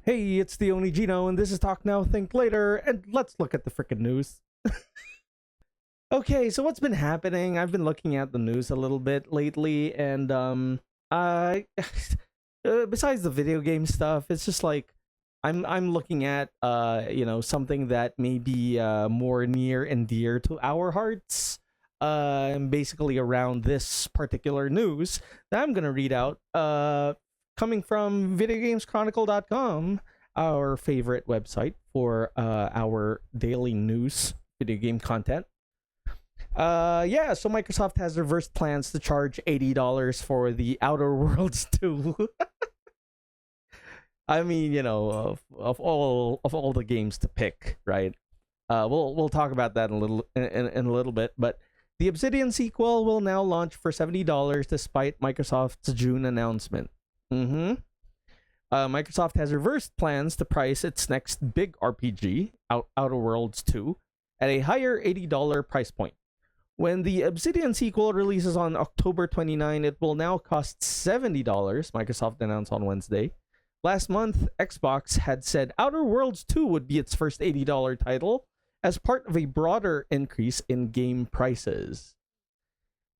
Hey, it's the Only Gino, and this is Talk Now, Think Later, and let's look at the frickin' news. Okay, so what's been happening? I've been looking at the news a little bit lately, and I besides the video game stuff, it's just like I'm looking at something that may be more near and dear to our hearts. And basically around this particular news that I'm gonna read out. Coming from videogameschronicle.com, our favorite website for our daily news video game content. So Microsoft has reversed plans to charge $80 for the Outer Worlds 2. I mean, of all the games to pick, right? We'll talk about that in a little bit, but the Obsidian sequel will now launch for $70 despite Microsoft's June announcement. Microsoft has reversed plans to price its next big RPG, Outer Worlds 2, at a higher $80 price point. When the Obsidian sequel releases on October 29, it will now cost $70, Microsoft announced on Wednesday. Last month, Xbox had said Outer Worlds 2 would be its first $80 title as part of a broader increase in game prices.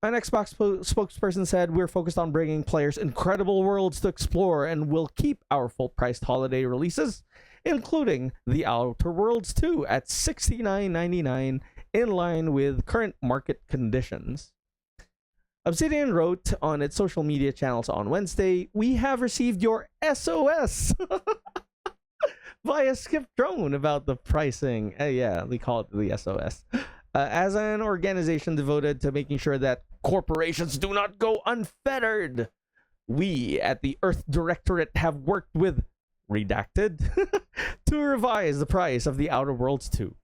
An Xbox spokesperson said, "We're focused on bringing players incredible worlds to explore and will keep our full-priced holiday releases, including The Outer Worlds 2 at $69.99 in line with current market conditions." Obsidian wrote on its social media channels on Wednesday, "We have received your SOS via Skip Drone about the pricing." They call it the SOS. As an organization devoted to making sure that corporations do not go unfettered, we at the Earth Directorate have worked with Redacted to revise the price of the Outer Worlds 2.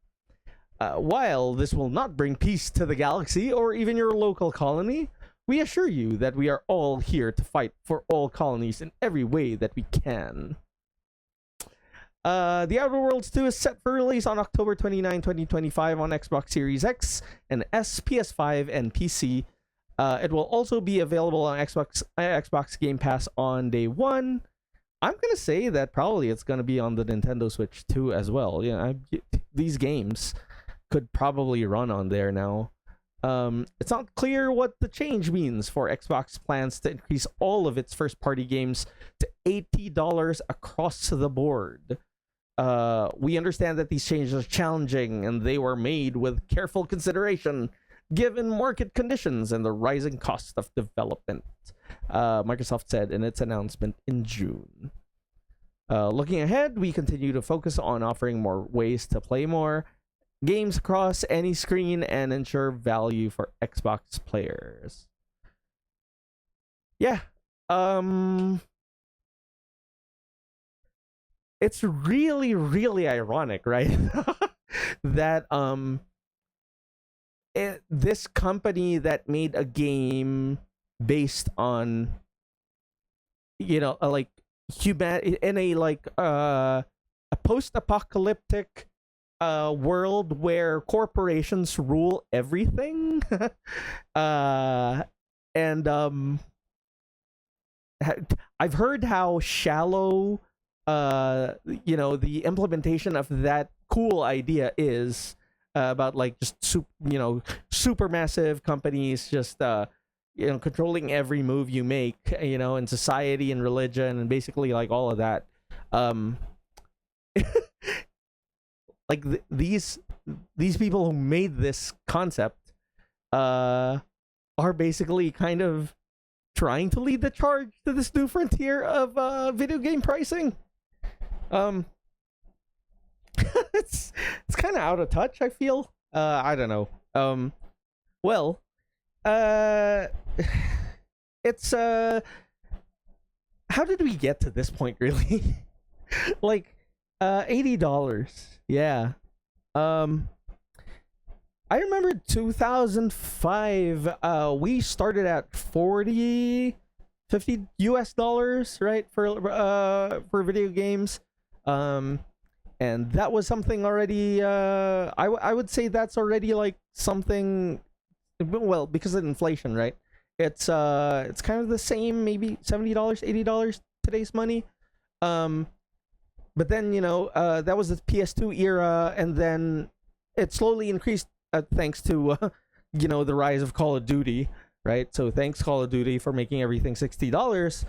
While this will not bring peace to the galaxy or even your local colony, we assure you that we are all here to fight for all colonies in every way that we can. The Outer Worlds 2 is set for release on October 29, 2025 on Xbox Series X and S, PS5, and PC. It will also be available on Xbox Game Pass on day one. I'm going to say that probably it's going to be on the Nintendo Switch too as well. These games could probably run on there now. It's not clear what the change means for Xbox plans to increase all of its first-party games to $80 across the board. We understand that these changes are challenging and they were made with careful consideration given market conditions and the rising cost of development, Microsoft said in its announcement in June. Looking ahead, we continue to focus on offering more ways to play more games across any screen and ensure value for Xbox players. It's really, really ironic, right? that this company that made a game based on like human in a post-apocalyptic world where corporations rule everything, and I've heard how shallow the implementation of that cool idea is, about like just super massive companies just controlling every move you make, in society and religion and basically like all of that. These people who made this concept are basically kind of trying to lead the charge to this new frontier of video game pricing. It's kind of out of touch, I feel. I don't know. It's how did we get to this point, really? Like $80. Yeah. I remember 2005, we started at $40, $50 US, right, for video games. And that was something already, I would say that's already like something, well, because of inflation, right? It's kind of the same, maybe $70, $80 today's money. but then that was the PS2 era, and then it slowly increased thanks to the rise of Call of Duty, right? So thanks Call of Duty for making everything $60.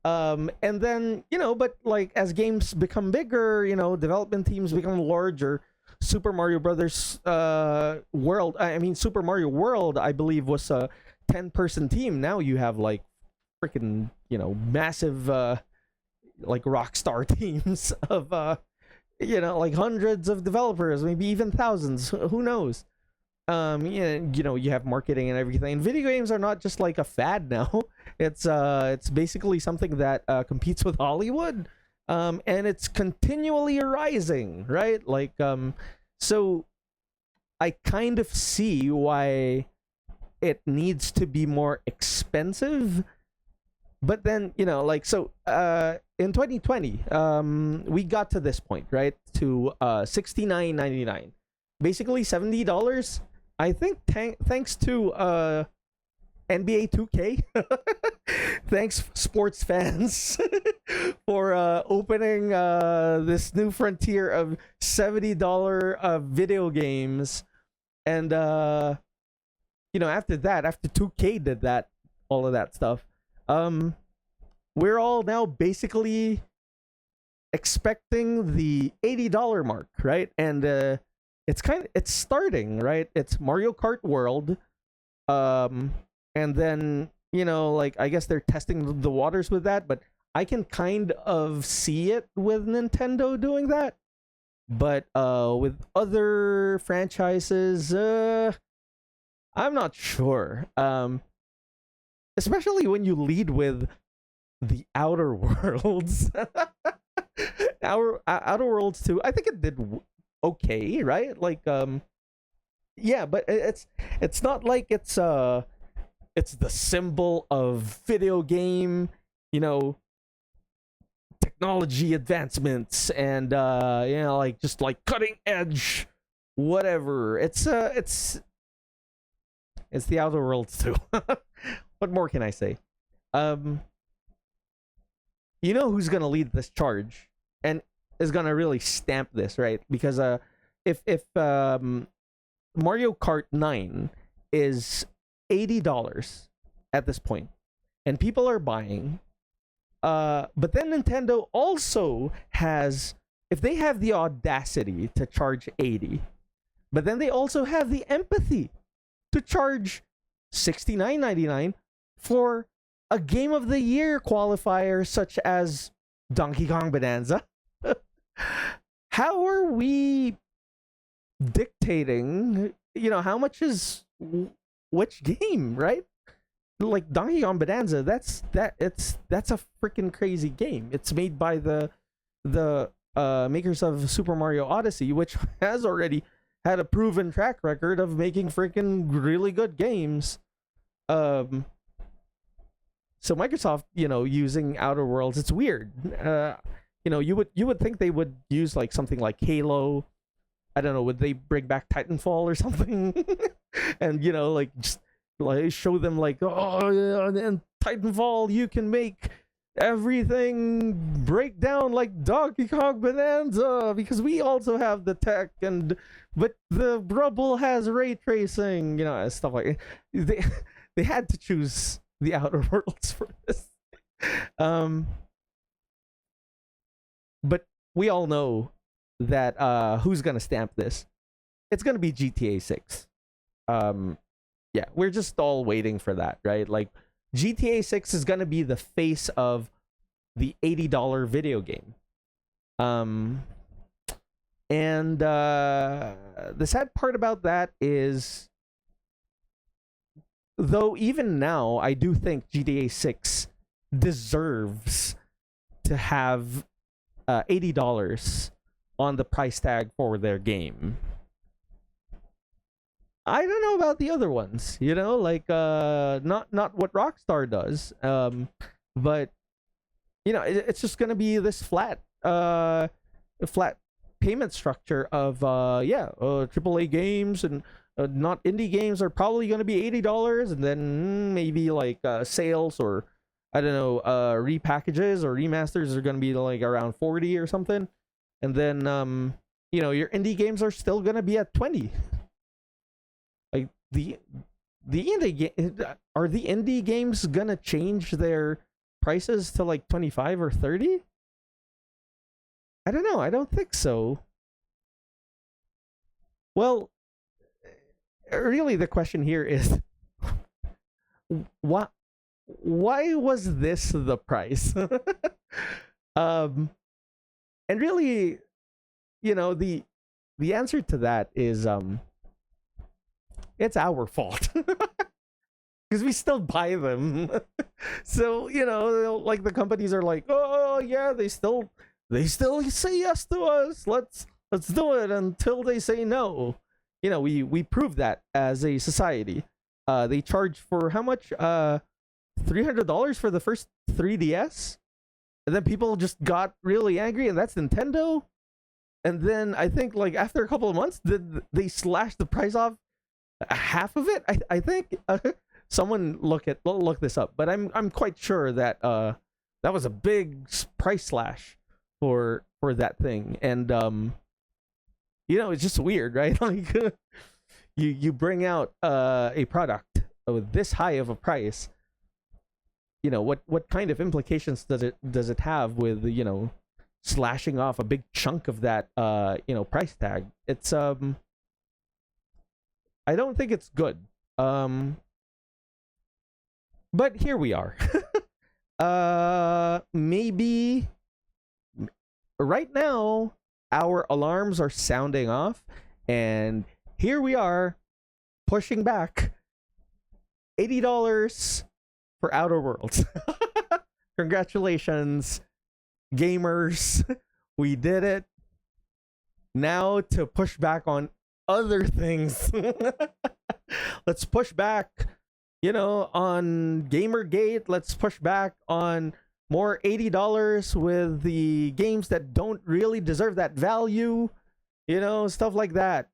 And then but like as games become bigger, development teams become larger. Super Mario Brothers World, I mean Super Mario World, I believe was a 10-person team. Now you have like freaking massive like Rockstar teams of like hundreds of developers, maybe even thousands, who knows. You have marketing and everything. And video games are not just like a fad now. It's basically something that competes with Hollywood, and it's continually rising, right? Like so I kind of see why it needs to be more expensive. But then like, so in 2020 we got to this point, right, to $69.99, basically $70. I think thanks to NBA 2K. Thanks sports fans for opening this new frontier of $70 video games. And after that, after 2K did that, all of that stuff, we're all now basically expecting the $80 mark, right? And it's starting, right? It's Mario Kart World, and then like I guess they're testing the waters with that, but I can kind of see it with Nintendo doing that. But with other franchises, I'm not sure. Especially when you lead with the Outer Worlds. Outer Worlds 2, I think it did okay, right? Like yeah, but it's not like it's the symbol of video game, technology advancements and like just like cutting edge whatever. It's the Outer Worlds too. What more can I say? Who's gonna lead this charge and is gonna really stamp this, right? Because if Mario Kart 9 is $80 at this point, and people are buying, but then Nintendo also has, if they have the audacity to charge 80, but then they also have the empathy to charge $69.99 for a Game of the Year qualifier such as Donkey Kong Bonanza. How are we dictating, how much is which game, right? Like Donkey Kong Bonanza, that's a freaking crazy game. It's made by the makers of Super Mario Odyssey, which has already had a proven track record of making freaking really good games. So Microsoft, using Outer Worlds, it's weird. You would think they would use like something like Halo. I don't know, would they bring back Titanfall or something? And like just like show them like, oh yeah, and Titanfall you can make everything break down like Donkey Kong Bonanza because we also have the tech, but the rubble has ray tracing, stuff like that. They had to choose the Outer Worlds for this. But we all know that who's gonna stamp this? It's gonna be GTA 6. Yeah, we're just all waiting for that, right? Like GTA 6 is gonna be the face of the $80 video game. And the sad part about that is, though even now I do think GTA 6 deserves to have $80 on the price tag for their game. I don't know about the other ones, like not what Rockstar does, but it's just gonna be this flat payment structure of AAA games and not indie games are probably gonna be $80, and then maybe like sales or I don't know repackages or remasters are gonna be like around 40 or something. and then your indie games are still gonna be at 20. Like are the indie games gonna change their prices to like 25 or 30? I don't know. I don't think so. Well, really the question here is why was this the price? And really, the answer to that is it's our fault. Because we still buy them. So, like the companies are like, oh yeah, they still say yes to us. Let's do it until they say no. We prove that as a society. They charge for how much? $300 for the first 3DS, and then people just got really angry, and that's Nintendo. And then I think like after a couple of months, they slashed the price off half of it. I think someone look this up, but I'm quite sure that that was a big price slash for that thing. And it's just weird, right? Like you bring out a product with this high of a price. What kind of implications does it have with slashing off a big chunk of that price tag? It's I don't think it's good. But here we are. Maybe right now our alarms are sounding off, and here we are pushing back $80 for Outer Worlds. Congratulations, gamers. We did it. Now to push back on other things. Let's push back, on Gamergate. Let's push back on more $80 with the games that don't really deserve that value. Stuff like that.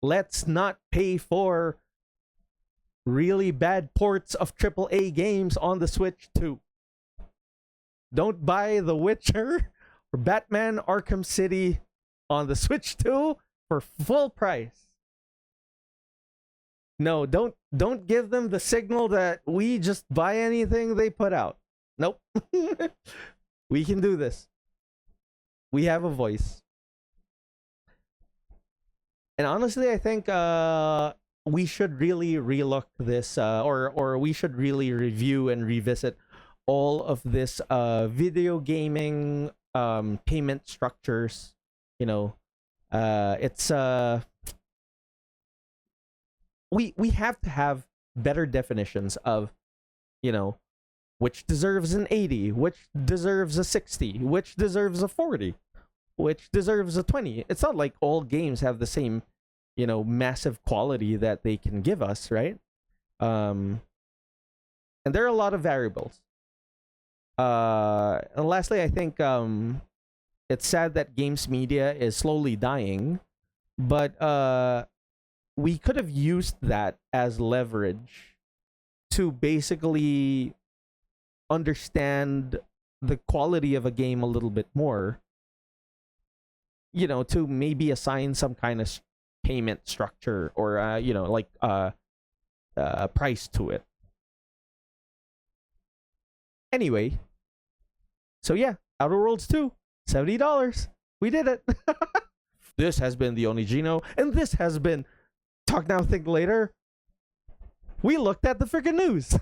Let's not pay for really bad ports of AAA games on the Switch too. Don't buy The Witcher or Batman Arkham City on the Switch 2 for full price. No, don't give them the signal that we just buy anything they put out. Nope. We can do this. We have a voice. And honestly, I think we should really relook this, or we should really review and revisit all of this video gaming payment structures. It's we have to have better definitions of which deserves an 80, which deserves a 60, which deserves a 40, which deserves a 20. It's not like all games have the same massive quality that they can give us, right? And there are a lot of variables. And lastly, I think it's sad that games media is slowly dying, but we could have used that as leverage to basically understand the quality of a game a little bit more, to maybe assign some kind of payment structure or price to it. Anyway, so yeah, Outer Worlds 2, $70. We did it. This has been the Only Gino, and this has been Talk Now, Think Later. We looked at the freaking news.